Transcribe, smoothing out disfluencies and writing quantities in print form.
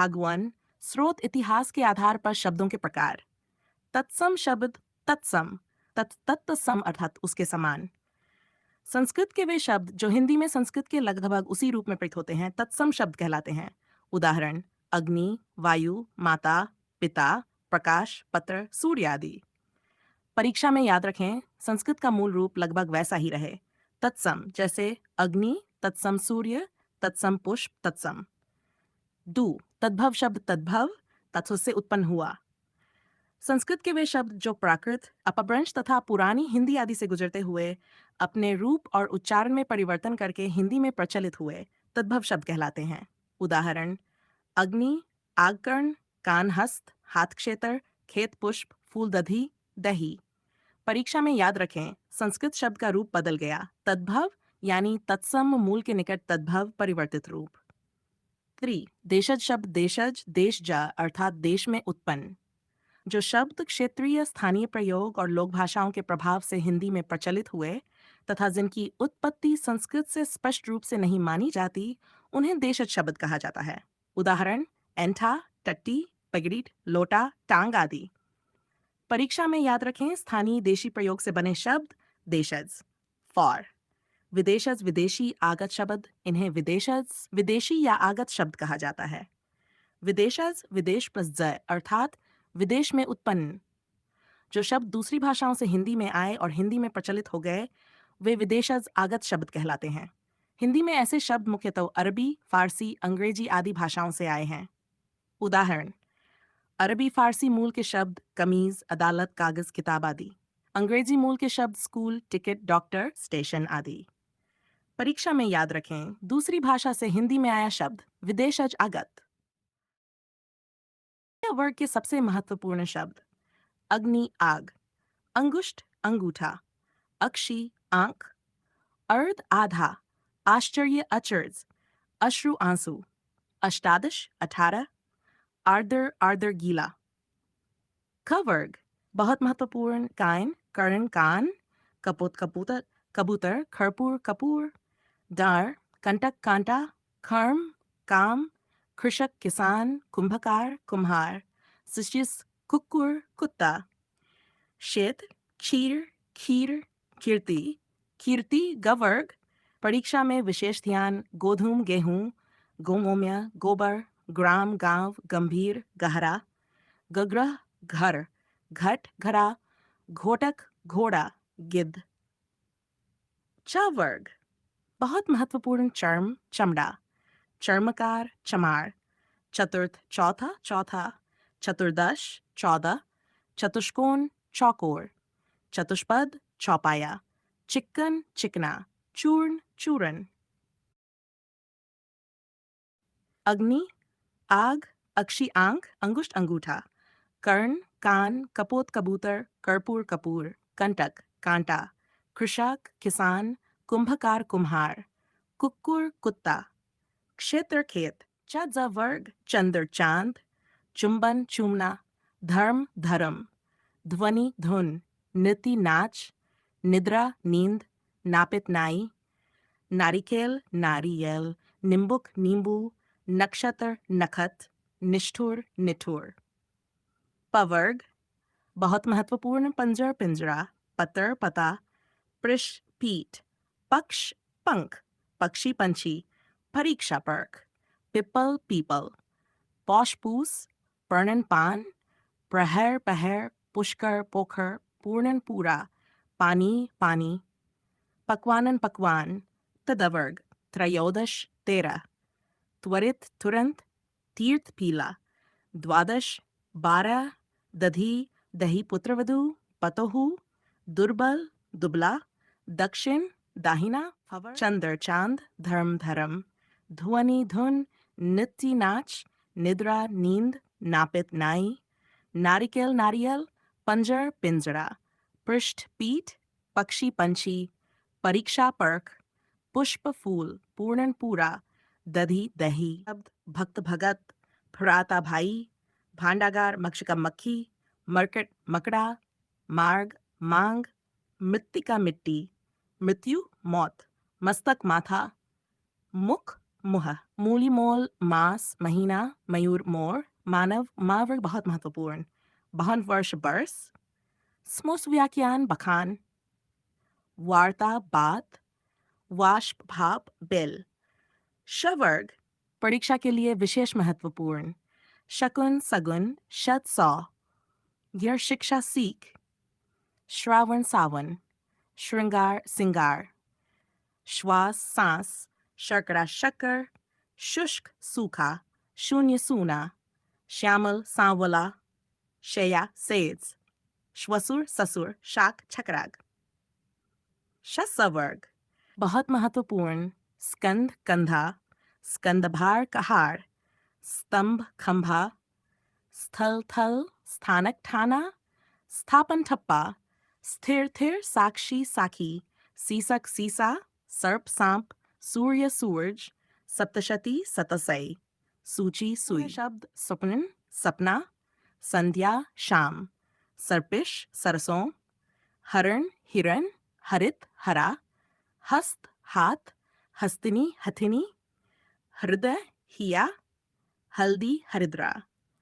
भाग 1 स्रोत इतिहास के आधार पर शब्दों के प्रकार। तत्सम शब्द तत्सम, तत्सम अर्थात उसके समान। संस्कृत के वे शब्द जो हिंदी में संस्कृत के लगभग उसी रूप में प्रयुक्त होते हैं तत्सम शब्द कहलाते हैं। उदाहरण अग्नि, वायु, माता, पिता, प्रकाश, पत्र, सूर्य आदि। परीक्षा में याद रखें, संस्कृत का मूल रूप लगभग वैसा ही रहे। तत्सम जैसे अग्नि, तत्सम सूर्य, तत्सम पुष्प, तत्सम। दू तद्भव शब्द तद्भव, तत्व से उत्पन्न हुआ। संस्कृत के वे शब्द जो प्राकृत, अपभ्रंश तथा पुरानी हिंदी आदि से गुजरते हुए अपने रूप और उच्चारण में परिवर्तन करके हिंदी में प्रचलित हुए तद्भव शब्द कहलाते हैं। उदाहरण अग्नि, आगकर्ण, कान हस्त, हाथ क्षेत्र, खेत पुष्प, फूल दधी, दही। परीक्षा में याद रखें, संस्कृत शब्द का रूप बदल गया। तद्भव यानी तत्सम मूल के निकट तद्भव परिवर्तित रूप। 3 देशज शब्द देशज, देश जा अर्थात देश में उत्पन्न। जो शब्द क्षेत्रीय स्थानीय प्रयोग और लोक भाषाओं के प्रभाव से हिंदी में प्रचलित हुए तथा जिनकी उत्पत्ति संस्कृत से स्पष्ट रूप से नहीं मानी जाती, उन्हें देशज शब्द कहा जाता है। उदाहरण एंठा, टट्टी, पगड़ी, लोटा, टांग आदि। परीक्षा में याद रखें, स्थानीय देशी प्रयोग से बने शब्द देशज। फॉर विदेशज विदेशी आगत शब्द, इन्हें विदेशज विदेशी या आगत शब्द कहा जाता है। विदेशज विदेश प्लस ज अर्थात विदेश में उत्पन्न। जो शब्द दूसरी भाषाओं से हिंदी में आए और हिंदी में प्रचलित हो गए, वे विदेशज आगत शब्द कहलाते हैं। हिंदी में ऐसे शब्द मुख्यतः अरबी, फारसी, अंग्रेजी आदि भाषाओं से आए हैं। उदाहरण अरबी फारसी मूल के शब्द कमीज, अदालत, कागज, किताब आदि। अंग्रेजी मूल के शब्द स्कूल, टिकट, डॉक्टर, स्टेशन आदि। परीक्षा में याद रखें, दूसरी भाषा से हिंदी में आया शब्द विदेशज आगत। वर्ग के सबसे महत्वपूर्ण शब्द अग्नि आग, अंगुष्ठ अंगूठा, अक्षी आंख, अर्ध आधा, आश्चर्य अचर्ज, अश्रु आंसू, अष्टादश 18, आर्द्र आर्द्र गीला। ख वर्ग बहुत महत्वपूर्ण कान कर्ण कान, कपोत कबूतर कबूतर, खरपूर कपूर, डार कंटक कांटा, खर्म काम, कृषक किसान, कुंभकार कुम्हार, शिशिस कुक्कुर कुत्ता। क्षेत्र क्षीर खीर, कीर्ति कीर्ति गवर्ग। परीक्षा में विशेष ध्यान गोधूम गेहूं, गोमोम्य गोबर, ग्राम गांव, गंभीर गहरा, गग्रह घर, घट घरा, घोटक घोड़ा, गिद्ध। च वर्ग बहुत महत्वपूर्ण चर्म चमड़ा, चर्मकार चमार, चतुर्थ चौथा चौथा, चतुर्दश 14, चतुष्कोण चौकोर, चतुष्पद चौपाया, चिक्कन चिकना, चूर्ण चूरन। अग्नि आग, अक्षी आंख, अंगुष्ठ अंगूठा, कर्ण कान, कपोत कबूतर, कर्पूर कपूर, कंटक कांटा, कृषक किसान, कुंभकार कुम्हार, कुक्कुर कुत्ता। क्षेत्र खेत च वर्ग चंद्र चांद, चुंबन चूमना, धर्म धर्म, ध्वनि धुन, नृत्य नाच, निद्रा नींद, नापित नाई, नारिकेल नारियल, निम्बुक नींबू, नक्षत्र नखत, निष्ठुर निठुर। पवर्ग बहुत महत्वपूर्ण पंजर पिंजरा, पतर पता, पृष पीठ, पक्ष पंख, पक्षी पंछी, परीक्षा पर्क, पिपल पीपल, पौष पूस, पर्णन पान, प्रहर पहर, पुष्कर पोखर, पूर्णन पूरा, पानी पानी। पकवानन पकवान तदवर्ग त्रयोदश 13, त्वरित तुरंत, तीर्थ पीला, द्वादश 12, दधी दही पुत्रवधू, पतोहू, दुर्बल दुबला, दक्षिण दाहिना, चंद्र चांद, धर्म धर्म, ध्वनि धुन, नृत्य नाच, निद्रा नींद, नापित नाई, नारिकेल नारियल, पंजर पिंजरा, पृष्ठ पीठ, पक्षी पंछी, परीक्षा पर्क, पुष्प फूल, पूर्णन पूरा, दधी दही, शब्द भक्त भगत, भ्राता भाई, भांडागार मक्षिका मक्खी, मरकट मकड़ा, मार्ग मांग, मृत्तिका मिट्टी, मृत्यु मौत, मस्तक माथा, मुख मुह, मूली मोल, मास, महीना, मयूर मोर, मानव, मावर्ग बहुत महत्वपूर्ण, बहन वर्ष बरस, स्मोस व्याख्यान बखान, वार्ता बात, वाष्प भाप बिल, शवर्ग परीक्षा के लिए विशेष महत्वपूर्ण, शकुन सगुन, शत सौ, यह शिक्षा सीख, श्रावण सावन, श्रृंगार सिंगार, श्वास सांस, शर्करा शक्कर, शुष्क सूखा, शून्य सूना, श्यामल सांवला, शया सेज, श्वसुर ससुर शाक छकराग। शस्वर्ग बहुत महत्वपूर्ण, स्कंद कंधा, स्कंदभार कहार, स्तंभ खंभा, स्थल थल, स्थानक ठाना, स्थापन ठप्पा, स्थिर थिर साक्षी साखी, सीसक सीसा, सर्प सांप, सूर्य सूरज, सप्तशती सतसई, सूची सुई। शब्द स्वप्न सपना, संध्या शाम, सर्पिश सरसों, हरण हिरण, हरित हरा, हस्त हाथ, हस्तिनी हथिनी, हृदय हिया, हल्दी हरिद्रा।